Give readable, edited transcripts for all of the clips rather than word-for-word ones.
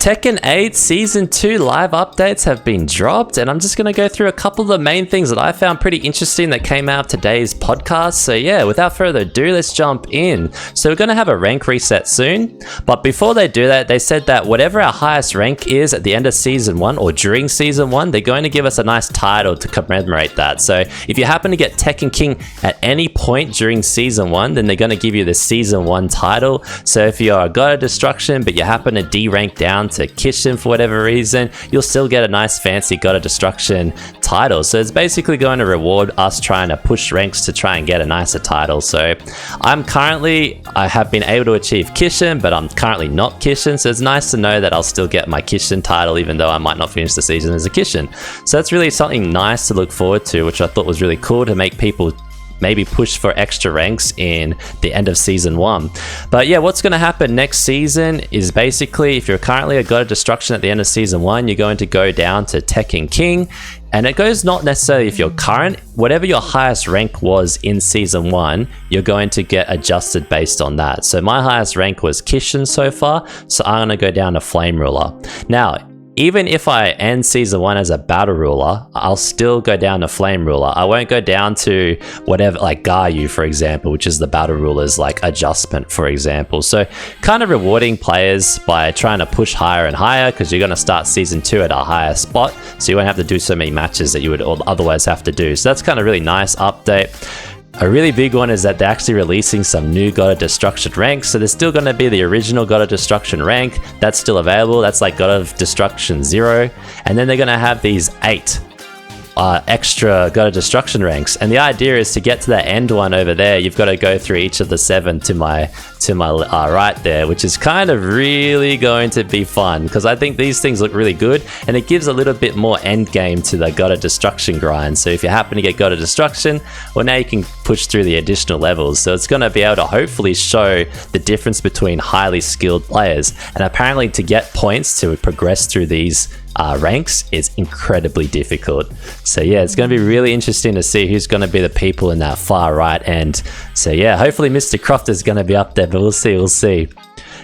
Tekken 8 Season 2 live updates have been dropped, and I'm just going to go through a couple of the main things that I found pretty interesting that came out of today's podcast. So yeah, without further ado, let's jump in. So we're going to have a rank reset soon, but before they do that, they said that whatever our highest rank is at the end of Season 1 or during Season 1, they're going to give us a nice title to commemorate that. So if you happen to get Tekken King at any point during Season 1, then they're going to give you the Season 1 title. So if you're a God of Destruction, but you happen to D-rank down to Kishin for whatever reason, you'll still get a nice fancy God of Destruction title. So it's basically going to reward us trying to push ranks to try and get a nicer title. So I have been able to achieve Kishin, but I'm currently not Kishin. So it's nice to know that I'll still get my Kishin title, even though I might not finish the season as a Kishin. So that's really something nice to look forward to, which I thought was really cool to make people maybe push for extra ranks in the end of Season 1. But yeah, what's going to happen next season is basically if you're currently a God of Destruction at the end of Season 1, you're going to go down to Tekken King. And it goes not necessarily if you're current, whatever your highest rank was in Season 1, you're going to get adjusted based on that. So my highest rank was Kishin so far, so I'm going to go down to Flame Ruler. Now, even if I end Season 1 as a Battle Ruler, I'll still go down to Flame Ruler. I won't go down to whatever, like Gayu, for example, which is the Battle Ruler's like adjustment, for example. So kind of rewarding players by trying to push higher and higher, because you're going to start Season 2 at a higher spot, so you won't have to do so many matches that you would otherwise have to do. So that's kind of really nice update. A really big one is that they're actually releasing some new God of Destruction ranks. So there's still going to be the original God of Destruction rank. That's still available. That's like God of Destruction 0. And then they're going to have these 8 extra God of Destruction ranks. And the idea is to get to that end one over there, you've got to go through each of the 7 to my right there, which is kind of really going to be fun, because I think these things look really good and it gives a little bit more end game to the God of Destruction grind. So if you happen to get God of Destruction, well, now you can push through the additional levels. So it's going to be able to hopefully show the difference between highly skilled players. And apparently to get points to progress through these ranks is incredibly difficult. So yeah, it's going to be really interesting to see who's going to be the people in that far right end. So yeah, hopefully Mr. Croft is going to be up there, but we'll see.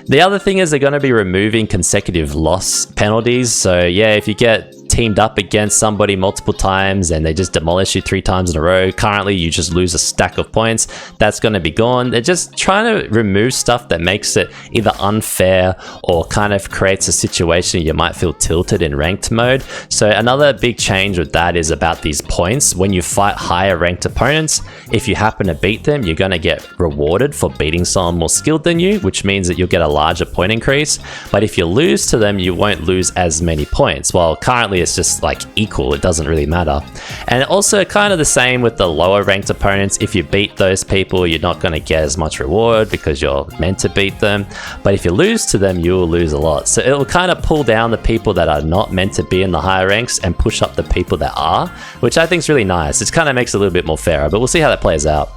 The other thing is they're going to be removing consecutive loss penalties. So yeah, if you get teamed up against somebody multiple times and they just demolish you 3 times in a row, currently you just lose a stack of points. That's going to be gone. They're just trying to remove stuff that makes it either unfair or kind of creates a situation you might feel tilted in ranked mode. So another big change with that is about these points. When you fight higher ranked opponents, if you happen to beat them, you're going to get rewarded for beating someone more skilled than you, which means that you'll get a larger point increase. But if you lose to them, you won't lose as many points. Well, currently it's just like equal, it doesn't really matter. And also kind of the same with the lower ranked opponents. If you beat those people, you're not going to get as much reward because you're meant to beat them. But if you lose to them, you'll lose a lot. So it'll kind of pull down the people that are not meant to be in the higher ranks and push up the people that are, which I think is really nice. It kind of makes it a little bit more fairer, but we'll see how that plays out.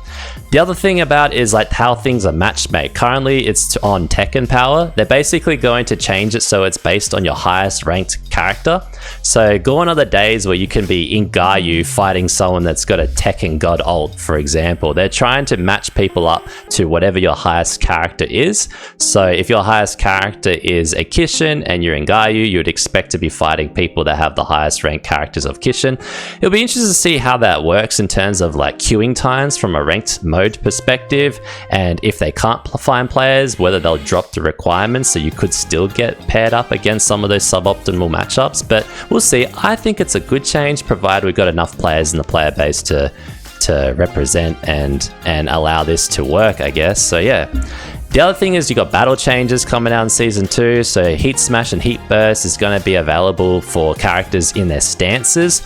The other thing about is like how things are matchmade. Currently it's on Tekken Power. They're basically going to change it so it's based on your highest ranked character. So gone are the days where you can be in Gayu fighting someone that's got a Tekken God ult, for example. They're trying to match people up to whatever your highest character is. So if your highest character is a Kishin and you're in Gayu, you would expect to be fighting people that have the highest ranked characters of Kishin. It'll be interesting to see how that works in terms of like queuing times from a ranked mode perspective, and if they can't find players, whether they'll drop the requirements so you could still get paired up against some of those suboptimal matchups. But we'll see. I think it's a good change, provided we've got enough players in the player base to represent and allow this to work, I guess. So yeah. The other thing is you got battle changes coming out in Season 2. So Heat Smash and Heat Burst is going to be available for characters in their stances,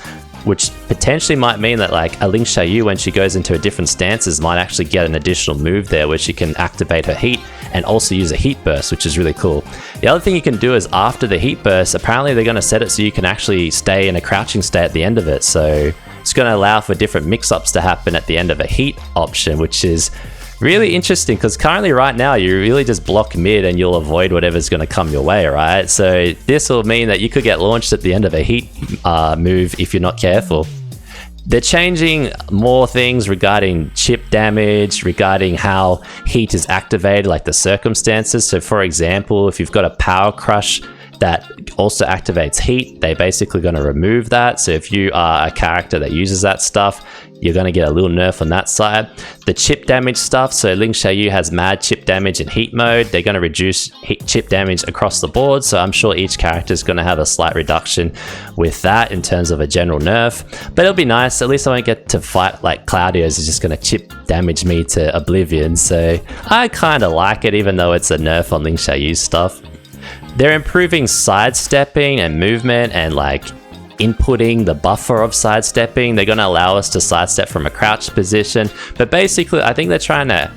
which potentially might mean that like a Link Xiaoyu, when she goes into a different stances, might actually get an additional move there where she can activate her heat and also use a heat burst, which is really cool. The other thing you can do is after the heat burst, apparently they're going to set it so you can actually stay in a crouching state at the end of it. So it's going to allow for different mix-ups to happen at the end of a heat option, which is really interesting, because currently right now you really just block mid and you'll avoid whatever's going to come your way, right? So this will mean that you could get launched at the end of a heat move if you're not careful. They're changing more things regarding chip damage, regarding how heat is activated, like the circumstances. So for example, if you've got a power crush that also activates heat. They're basically going to remove that. So if you are a character that uses that stuff, you're going to get a little nerf on that side. The chip damage stuff, so Ling Xiaoyu has mad chip damage in heat mode. They're going to reduce chip damage across the board, so I'm sure each character is going to have a slight reduction with that in terms of a general nerf. But it'll be nice, at least I won't get to fight like Claudio's is just going to chip damage me to oblivion, so I kind of like it even though it's a nerf on Ling Xiaoyu's stuff. They're improving sidestepping and movement and like inputting the buffer of sidestepping. They're going to allow us to sidestep from a crouched position, but basically I think they're trying to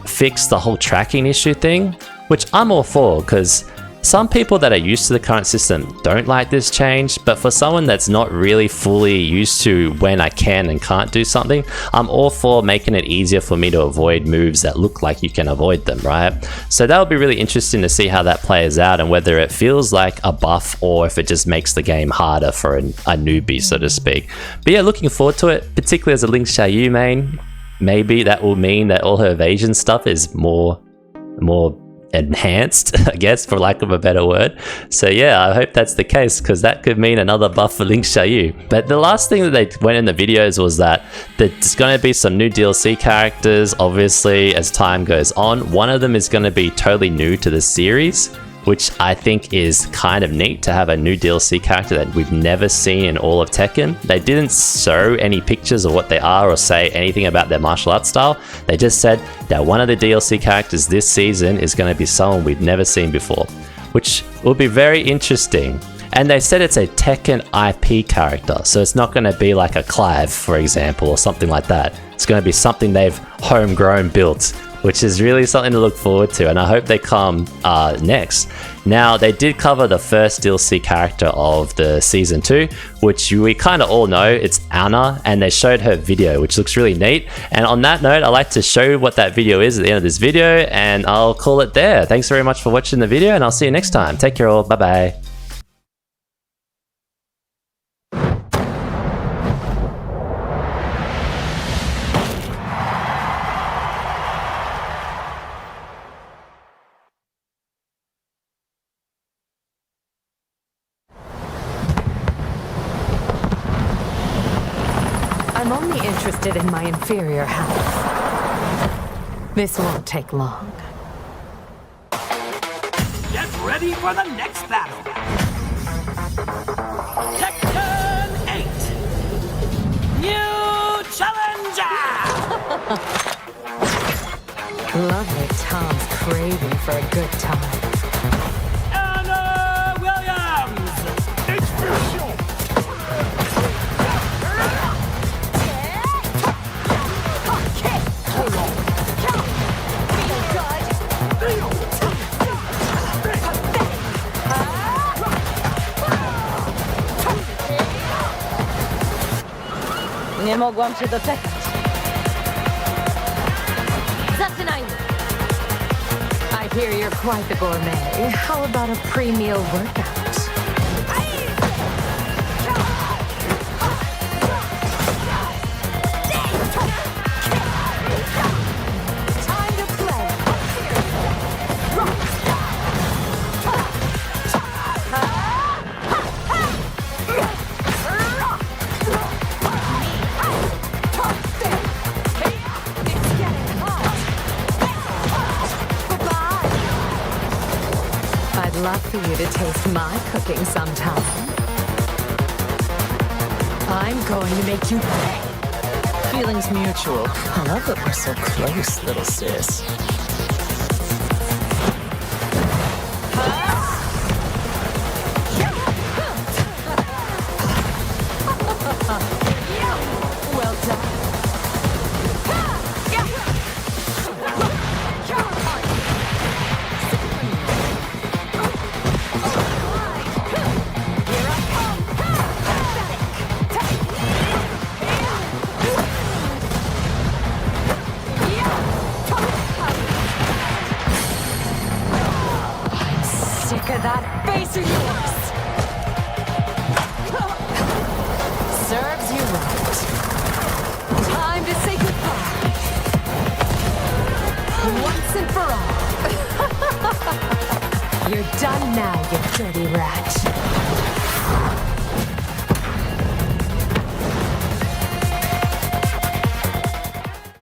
fix the whole tracking issue thing, which I'm all for, because some people that are used to the current system don't like this change, but for someone that's not really fully used to when I can and can't do something, I'm all for making it easier for me to avoid moves that look like you can avoid them, right? So that would be really interesting to see how that plays out and whether it feels like a buff or if it just makes the game harder for a newbie, so to speak. But yeah, looking forward to it, particularly as a Ling Xiaoyu main. Maybe that will mean that all her evasion stuff is more enhanced, I guess, for lack of a better word. So yeah, I hope that's the case, because that could mean another buff for Ling Xiaoyu. But the last thing that they went in the videos was that there's going to be some new DLC characters, obviously, as time goes on. One of them is going to be totally new to the series, which I think is kind of neat to have a new DLC character that we've never seen in all of Tekken. They didn't show any pictures of what they are or say anything about their martial arts style. They just said that one of the DLC characters this season is going to be someone we've never seen before, which will be very interesting. And they said it's a Tekken IP character, so it's not going to be like a Clive, for example, or something like that. It's going to be something they've homegrown built, which is really something to look forward to, and I hope they come next. Now, they did cover the first DLC character of the Season 2, which we kind of all know, it's Anna, and they showed her video, which looks really neat. And on that note, I'd like to show you what that video is at the end of this video, and I'll call it there. Thanks very much for watching the video, and I'll see you next time. Take care all, bye-bye. I'm only interested in my inferior half. This won't take long. Get ready for the next battle! Tekken 8! New challenger! Lovely Tom's craving for a good time. Anna Williams! Expression! Nie mogłam się doczekać. Zaczynajmy! I hear you're quite the gourmet. How about a pre-meal workout? Time to play. I'd love for you to taste my cooking sometime. I'm going to make you pay. Feelings mutual. I love that we're so close, little sis. Well done. Sick of that face of yours. Serves you right. Time to say goodbye. Once and for all. You're done now, you dirty rat.